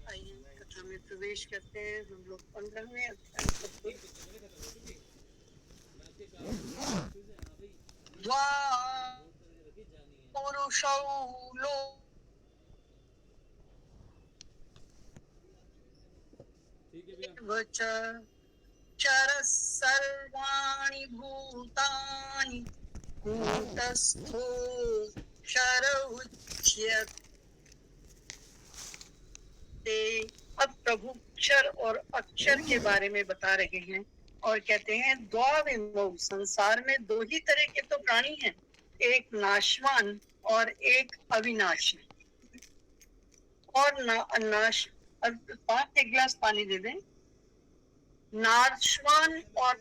आइए कथा में प्रवेश करते हैं। हम लोग 15वें अध्याय पुरुषौ लोक चर सर्वाणि भूतानि कूटस्थो क्षर उच्यते। अब प्रभु क्षर और अक्षर के बारे में बता रहे हैं और कहते हैं द्वाविमौ, संसार में दो ही तरह के तो प्राणी हैं, एक नाशवान और एक अविनाशी। और नाश, एक गिलास पानी दे दें। नाशवान और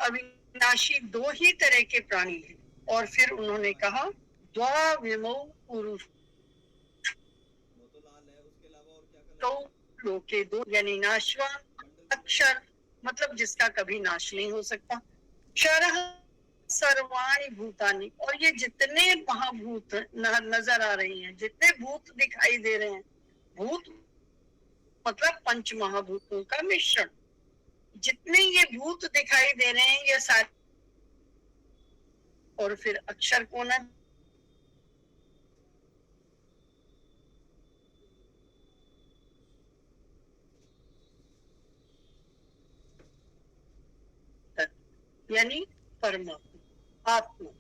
अविनाशी दो ही तरह के प्राणी हैं। और फिर उन्होंने कहा द्वाविमौ पुरुष तो लोके दो, यानी नाशवान अक्षर, मतलब जिसका कभी नाश नहीं हो सकता। क्षरः सर्वाणि भूतानि, और ये जितने महाभूत नजर आ रही हैं, जितने भूत दिखाई दे रहे हैं, भूत मतलब पंच महाभूतों का मिश्रण, जितने ये भूत दिखाई दे रहे हैं ये सारे। और फिर अक्षर कौन है? यानी परमात्मा, आत्मा,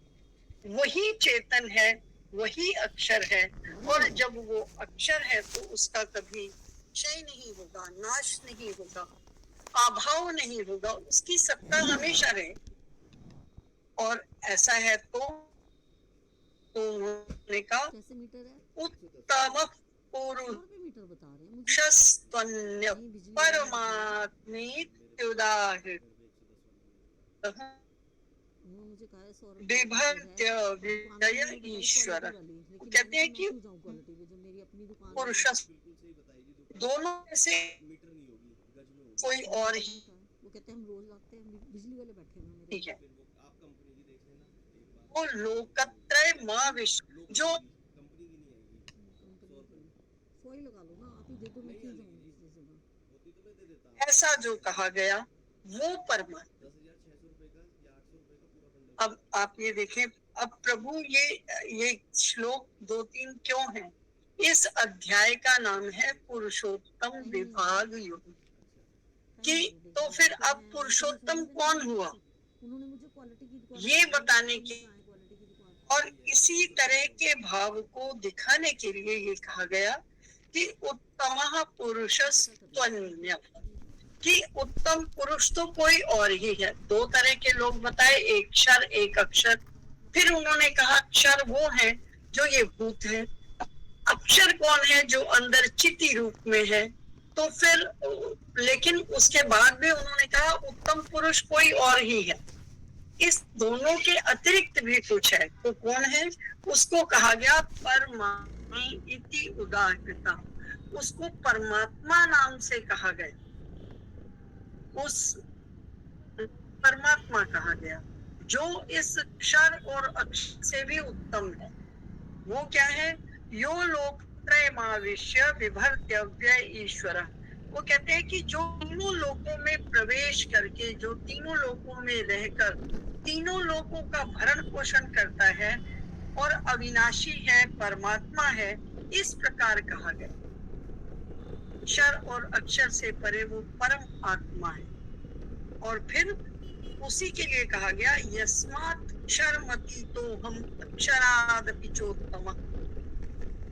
वही चेतन है, वही अक्षर है। और जब वो अक्षर है तो उसका कभी क्षय नहीं होगा, नाश नहीं होगा, अभाव नहीं होगा, उसकी सत्ता हमेशा रहे। और ऐसा है तो उन्होंने कहा उत्तम पुरुषस्त्वन्य परमात्मेत्युदाहृतः विभर्त्य विजय ईश्वर। कहते हैं कि पुरुष दोनों में से कोई और ही, ठीक है, वो लोकत्रय मां विश्व, जो ऐसा जो कहा गया वो परमात्मा। अब आप ये देखें, अब प्रभु ये श्लोक 2-3 क्यों है? इस अध्याय का नाम है पुरुषोत्तम विभाग योग कि तो फिर अब पुरुषोत्तम कौन हुआ ये बताने की और इसी तरह के भाव को दिखाने के लिए ये कहा गया कि उत्तमः पुरुषस्त्वन्य, कि उत्तम पुरुष तो कोई और ही है। दो तरह के लोग बताए, एक क्षर एक अक्षर। फिर उन्होंने कहा क्षर वो है जो ये भूत है, अक्षर कौन है जो अंदर चिति रूप में है। तो फिर लेकिन उसके बाद भी उन्होंने कहा उत्तम पुरुष कोई और ही है, इस दोनों के अतिरिक्त भी कुछ है। तो कौन है? उसको कहा गया परमात्मा इति उदाहृता, उसको परमात्मा नाम से कहा गया, उस परमात्मा कहा गया जो इस क्षर और अक्षर से भी उत्तम है। वो क्या है? यो लोकत्रयमाविश्य विभर्त्यव्य ईश्वर। वो कहते हैं कि जो तीनों लोकों में प्रवेश करके, जो तीनों लोकों में रहकर तीनों लोकों का भरण पोषण करता है और अविनाशी है, परमात्मा है, इस प्रकार कहा गया। क्षर और अक्षर से परे वो परम आत्मा है। और फिर उसी के लिए कहा गया यस्मात् क्षरमति तो हम अक्षरादपि चोत्तमः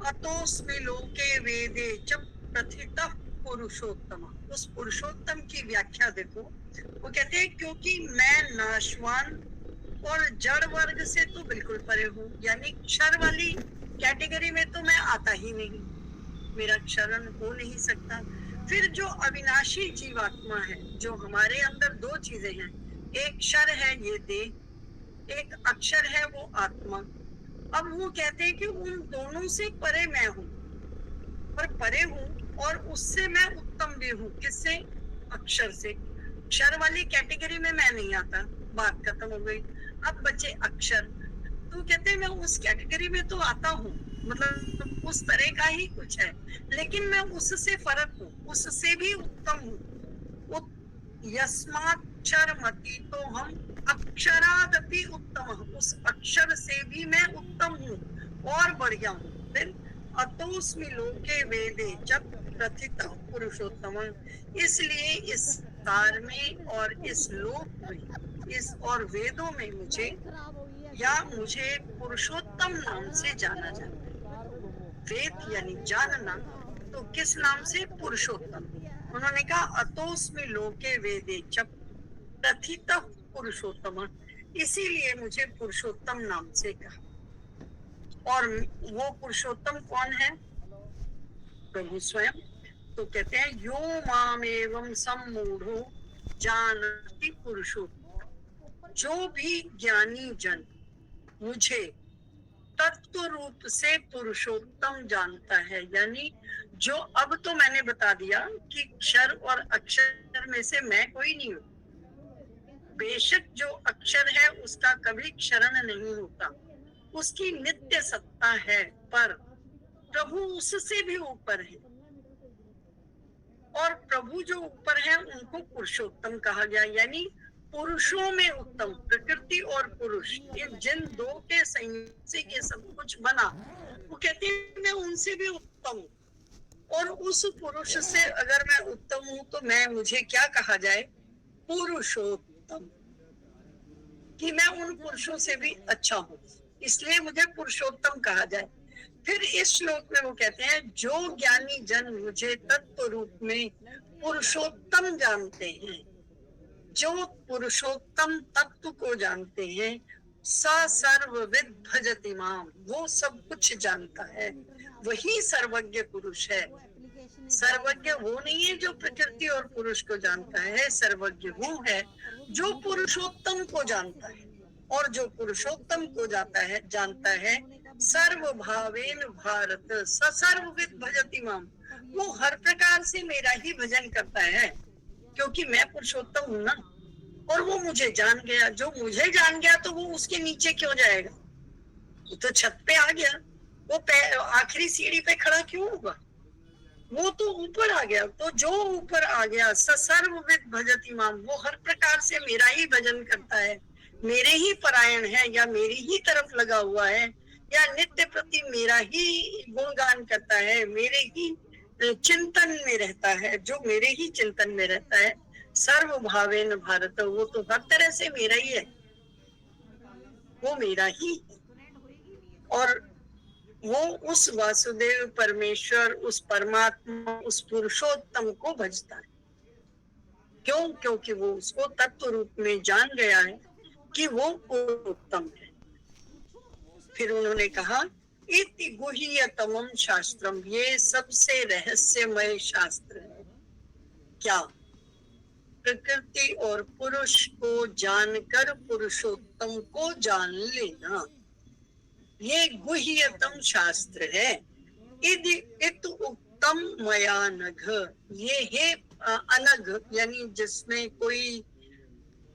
अतोस्मि लोके वेदे च प्रथितः पुरुषोत्तमः। उस पुरुषोत्तम की व्याख्या देखो, वो कहते हैं क्योंकि मैं नाशवान और जड़ वर्ग से तो बिल्कुल परे हूँ, यानी क्षर वाली कैटेगरी में तो मैं आता ही नहीं, मेरा क्षरण हो नहीं सकता। फिर जो अविनाशी जीवात्मा है, जो हमारे अंदर दो चीजें हैं, एक क्षर है ये देह, एक अक्षर है वो आत्मा। अब वो कहते हैं कि उन दोनों से परे मैं हूँ, पर परे हूँ और उससे मैं उत्तम भी हूँ। किससे? अक्षर से। क्षर वाली कैटेगरी में मैं नहीं आता, बात खत्म हो गई। अब बचे अक्षर, तो कहते हैं मैं उस कैटेगरी में तो आता हूँ, मतलब उस तरह का ही कुछ है, लेकिन मैं उससे फर्क हूँ, उससे भी उत्तम हूँ। यस्माक्षरमति, तो हम अक्षरादपि उत्तम, उस अक्षर से भी मैं उत्तम हूँ और बढ़िया हूँ। फिर अतोस्मि लोके वेदे जब प्रथित पुरुषोत्तम, इसलिए इस सार में और इस लोक में, इस और वेदों में मुझे मुझे पुरुषोत्तम नाम से जाना जाता है। वेद यानी जानना, तो किस नाम से? पुरुषोत्तम। उन्होंने कहा अतोस्मि लोके वेदे च प्रथित पुरुषोत्तम, इसीलिए मुझे पुरुषोत्तम नाम से कहा। और वो पुरुषोत्तम कौन है? प्रभु स्वयं। तो कहते हैं यो माम एवं सम्मूढ़ो जानति पुरुषोत्तम, जो भी ज्ञानी जन मुझे तत्व रूप से पुरुषोत्तम जानता है, यानी जो, अब तो मैंने बता दिया कि क्षर और अक्षर में से मैं कोई नहीं हूं। बेशक जो अक्षर है उसका कभी क्षरण नहीं होता, उसकी नित्य सत्ता है, पर प्रभु उससे भी ऊपर है, और प्रभु जो ऊपर है उनको पुरुषोत्तम कहा गया। यानी पुरुषों में उत्तम, प्रकृति और पुरुष, ये जिन दो के संयोग से ये सब कुछ बना, वो कहते हैं मैं उनसे भी उत्तम हूँ। और उस पुरुष से अगर मैं उत्तम हूँ तो मुझे क्या कहा जाए? पुरुषोत्तम, कि मैं उन पुरुषों से भी अच्छा हूँ, इसलिए मुझे पुरुषोत्तम कहा जाए। फिर इस श्लोक में वो कहते हैं जो ज्ञानी जन मुझे तत्व रूप में पुरुषोत्तम जानते हैं, जो पुरुषोत्तम तत्व को जानते हैं, स सर्वविद भजति माम, वो सब कुछ जानता है, वही सर्वज्ञ पुरुष है। सर्वज्ञ वो नहीं है जो प्रकृति और पुरुष को जानता है, सर्वज्ञ वो है जो पुरुषोत्तम को जानता है। और जो पुरुषोत्तम को जानता है सर्वभावेन भारत स सर्वविद भजति माम, वो हर प्रकार से मेरा ही भजन करता है, क्योंकि मैं पुरुषोत्तम हूं ना। और वो मुझे जान गया, जो मुझे जान गया तो वो उसके नीचे क्यों जाएगा? वो तो छत पे आ गया, वो आखिरी सीढ़ी पे खड़ा क्यों होगा? वो तो ऊपर आ गया। तो जो ऊपर आ गया स सर्वविद भजति माम, वो हर प्रकार से मेरा ही भजन करता है, मेरे ही परायण है, या मेरी ही तरफ लगा हुआ है, या नित्य प्रति मेरा ही गुणगान करता है, मेरे ही चिंतन में रहता है, जो मेरे ही चिंतन में रहता है। सर्व भावेन भारत, वो तो हर तरह से मेरा ही है, वो मेरा ही है। और वो उस वासुदेव परमेश्वर, उस परमात्मा, उस पुरुषोत्तम को भजता है। क्यों? क्योंकि वो उसको तत्व रूप में जान गया है कि वो पुरुषोत्तम है। फिर उन्होंने कहा इति गुह्यतमम शास्त्रम, ये सबसे रहस्यमय शास्त्र है। क्या? प्रकृति और पुरुष को जानकर पुरुषोत्तम को जान लेना, ये गुह्यतम शास्त्र है। इत उत्तम मया नघ, ये है अनघ, यानी जिसमें कोई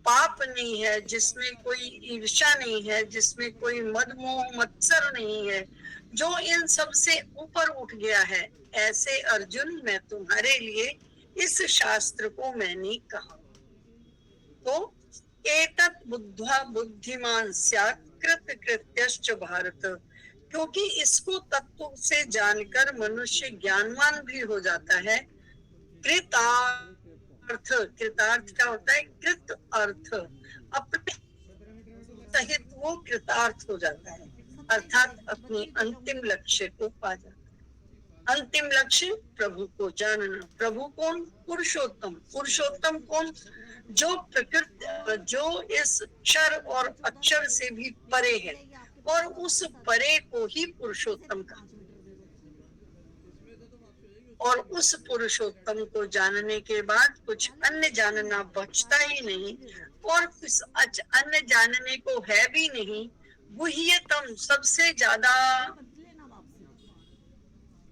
पाप नहीं है, जिसमें कोई ईर्ष्या नहीं है, जिसमें कोई मदमोह मत्सर नहीं है, जो इन सब से ऊपर उठ गया है, ऐसे अर्जुन मैं तुम्हारे लिए इस शास्त्र को मैंने कहा। तो एतत् बुद्ध्वा बुद्धिमान स्यात् कृत कृत्यश्च भारत, क्योंकि इसको तत्व से जानकर मनुष्य ज्ञानवान भी हो जाता है। कृतार्थ, कृतार्थ क्या होता है? कृत अर्थ, अपने सहित वो कृतार्थ हो जाता है, अर्थात अपने अंतिम लक्ष्य को पा जाता है। अंतिम लक्ष्य प्रभु को जानना। प्रभु कौन? पुरुषोत्तम। पुरुषोत्तम कौन? जो प्रकृति, जो इस क्षर और अक्षर से भी परे है, और उस परे को ही पुरुषोत्तम कहा। और उस पुरुषोत्तम को जानने के बाद कुछ अन्य जानना बचता ही नहीं, और कुछ अन्य जानने को है भी नहीं। गुह्यतम, सबसे ज्यादा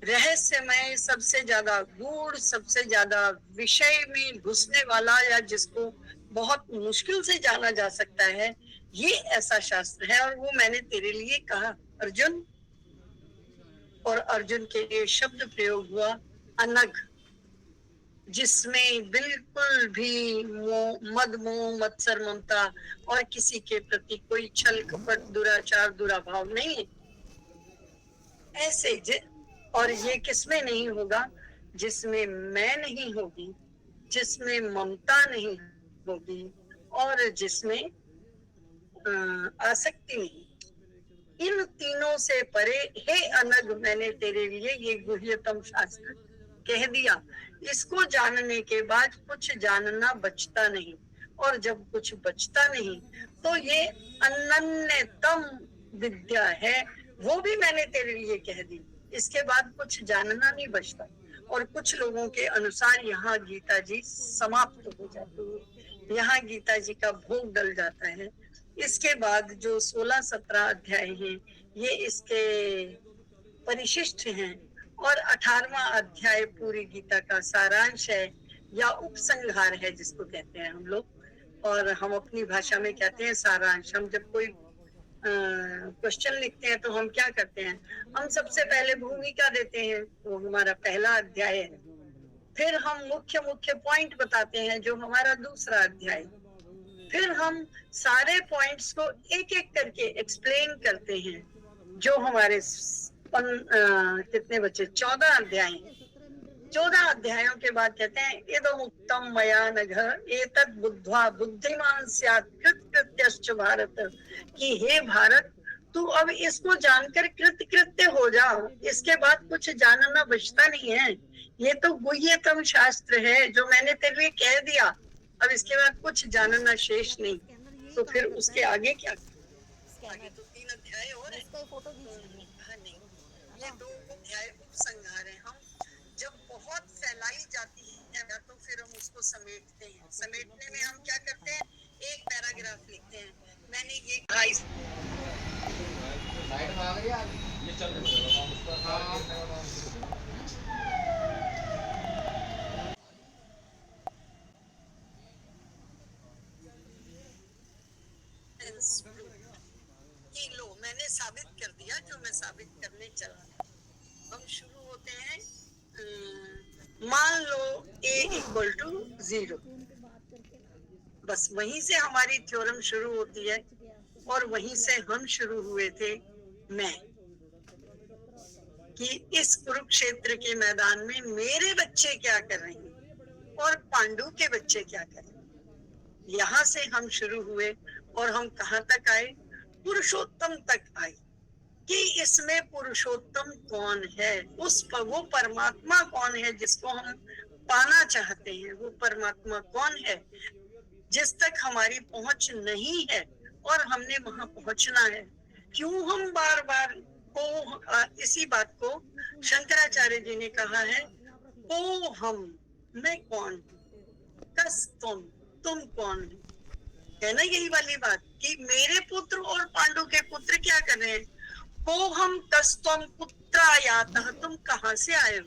रहस्यमय, सबसे ज्यादा गूढ़, सबसे ज्यादा विषय में घुसने वाला, या जिसको बहुत मुश्किल से जाना जा सकता है, ये ऐसा शास्त्र है, और वो मैंने तेरे लिए कहा अर्जुन। और अर्जुन के लिए शब्द प्रयोग हुआ अनघ, जिसमें बिल्कुल भी मद मोह मत्सर ममता और किसी के प्रति कोई छल कपट दुराचार दुराभाव नहीं है। ऐसे और ये किसमें नहीं होगा? जिसमें मैं नहीं होगी, जिसमें ममता नहीं होगी और जिसमें आसक्ति नहीं। इन तीनों से परे हे अनघ, मैंने तेरे लिए ये गुह्यतम शास्त्र कह दिया। इसको जानने के बाद कुछ जानना बचता नहीं, और जब कुछ बचता नहीं तो ये अनन्यतम विद्या है, वो भी मैंने तेरे लिए कह दी। इसके बाद कुछ जानना नहीं बचता। और कुछ लोगों के अनुसार यहाँ गीता जी समाप्त हो जाती है, यहाँ गीता जी का भोग डल जाता है। इसके बाद जो 16-17 अध्याय हैं ये इसके परिशिष्ट हैं, और 18वां अध्याय पूरी गीता का सारांश है या उपसंहार है, जिसको कहते हैं हम लोग, और हम अपनी भाषा में कहते हैं सारांश। हम जब कोई क्वेश्चन लिखते हैं तो हम क्या करते हैं? हम सबसे पहले भूमिका देते हैं, वो हमारा पहला अध्याय है। फिर हम मुख्य मुख्य पॉइंट बताते हैं, जो हमारा दूसरा अध्याय। फिर हम सारे पॉइंट्स को एक एक करके एक्सप्लेन करते हैं, जो हमारे कितने बचे? 14 अध्याय। 14 अध्यायों के बाद कहते हैं इदम उत्तम मया नघ एतद् बुद्ध्वा बुद्धिमान स्यात् कृतकृत्यश्च भारत, कि हे भारत तू अब इसको जानकर कृतकृत्य हो जा। इसके बाद कुछ जानना बचता नहीं है। ये तो गुह्यतम शास्त्र है जो मैंने तेरे लिए कह दिया। अब इसके बाद कुछ जानना शेष नहीं। तो फिर उसके आगे क्या? आगे तो 3 अध्याय और है। नहीं, ये 2 अध्याय उपसंहार है। हम जब बहुत फैलाई जाती है तो फिर हम उसको समेटते हैं। समेटने में हम क्या करते हैं? एक पैराग्राफ लिखते हैं। मैंने ये कहा ये चल कि लो मैंने साबित कर दिया जो मैं साबित करने चला। हम शुरू होते हैं, मान लो A=0, बस वहीं से हमारी थ्योरम शुरू होती है। और वहीं से हम शुरू हुए थे मैं, कि इस कुरुक्षेत्र के मैदान में मेरे बच्चे क्या कर रहे हैं और पांडु के बच्चे क्या कर रहे हैं। यहाँ से हम शुरू हुए और हम कहाँ तक आए? पुरुषोत्तम तक आए, कि इसमें पुरुषोत्तम कौन है, वो परमात्मा कौन है जिसको हम पाना चाहते हैं। वो परमात्मा कौन है जिस तक हमारी पहुंच नहीं है और हमने वहां पहुंचना है। क्यों हम बार बार को इसी बात को शंकराचार्य जी ने कहा है, को हम, मैं कौन हूँ, कस तुम कौन है ना, यही वाली बात कि मेरे पुत्र और पांडु के पुत्र क्या कर रहे हैं। को हम कस्तम पुत्रायातः, तुम कहाँ से आए हो?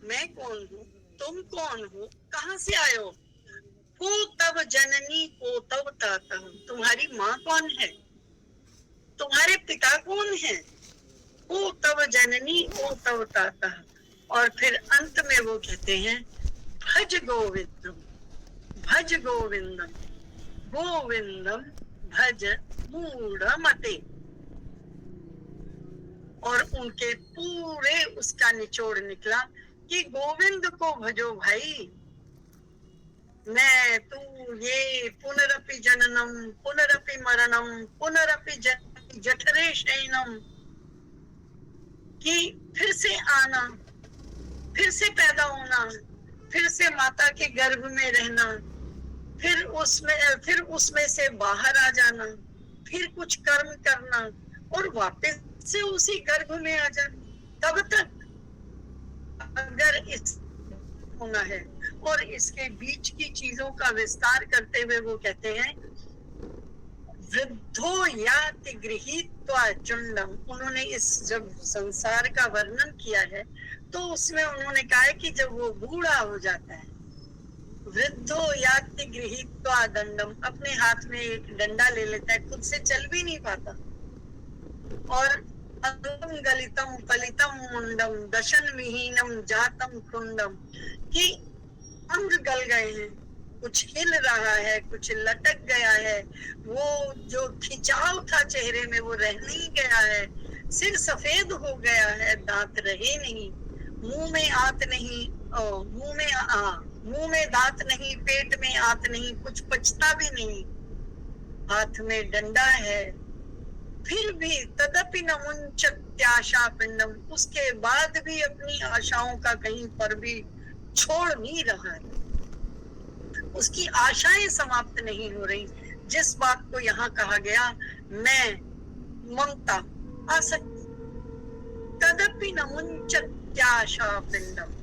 मैं कौन हूँ, तुम कौन हो, कहाँ से आए हो? को तब जननी को तब ताता, तुम्हारी माँ कौन है, तुम्हारे पिता कौन है? को तब जननी को तब ताता। और फिर अंत में वो कहते हैं भज गोविंदम, भज गोविंदम, गोविंदम भज मूढ़मते। और उनके पूरे उसका निचोड़ निकला कि गोविंद को भजो भाई। मैं तू ये पुनरपि जननम पुनरपि मरणम पुनरपि जठरे शयनम, कि फिर से आना, फिर से पैदा होना, फिर से माता के गर्भ में रहना, फिर उसमें से बाहर आ जाना, फिर कुछ कर्म करना और वापस से उसी गर्भ में आ जाना। कब तक? अगर इस होना है। और इसके बीच की चीजों का विस्तार करते हुए वो कहते हैं वृद्धो याति गृहीत्वा चुंडम। उन्होंने इस जब संसार का वर्णन किया है तो उसमें उन्होंने कहा है कि जब वो बूढ़ा हो जाता है, वृद्धो याति गृहीत्वा दंडम, अपने हाथ में एक डंडा ले लेता है, खुद से चल भी नहीं पाता, और अंगम गलितम फलितम मुंडम दशन विहीनम जातम कुंडम, कि अंग गल गए हैं, कुछ हिल रहा है, कुछ लटक गया है, वो जो खिंचाव था चेहरे में वो रह नहीं गया है, सिर सफेद हो गया है, दांत रहे नहीं, मुंह में आत नहीं, मुंह में दांत नहीं, पेट में आत नहीं, कुछ पचता भी नहीं, हाथ में डंडा है, फिर भी तदपि न मुंचत्याशा पिंडम, उसके बाद भी अपनी आशाओं का कहीं पर भी छोड़ नहीं रहा है, उसकी आशाएं समाप्त नहीं हो रही। जिस बात को यहाँ कहा गया, मैं ममता आसक्ति, तदपि न मुंचत्याशा पिंडम,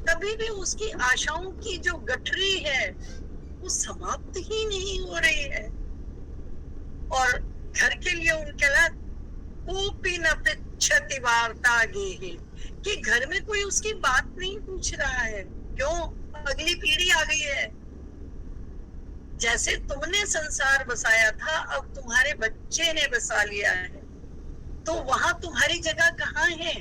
तभी भी उसकी आशाओं की जो गठरी है वो समाप्त ही नहीं हो रही है। और घर के लिए उनके कोपी न पृच्छति वार्ता गेहे, कि घर में कोई उसकी बात नहीं पूछ रहा है, क्यों? अगली पीढ़ी आ गई है, जैसे तुमने संसार बसाया था अब तुम्हारे बच्चे ने बसा लिया है, तो वहां तुम्हारी जगह कहाँ है?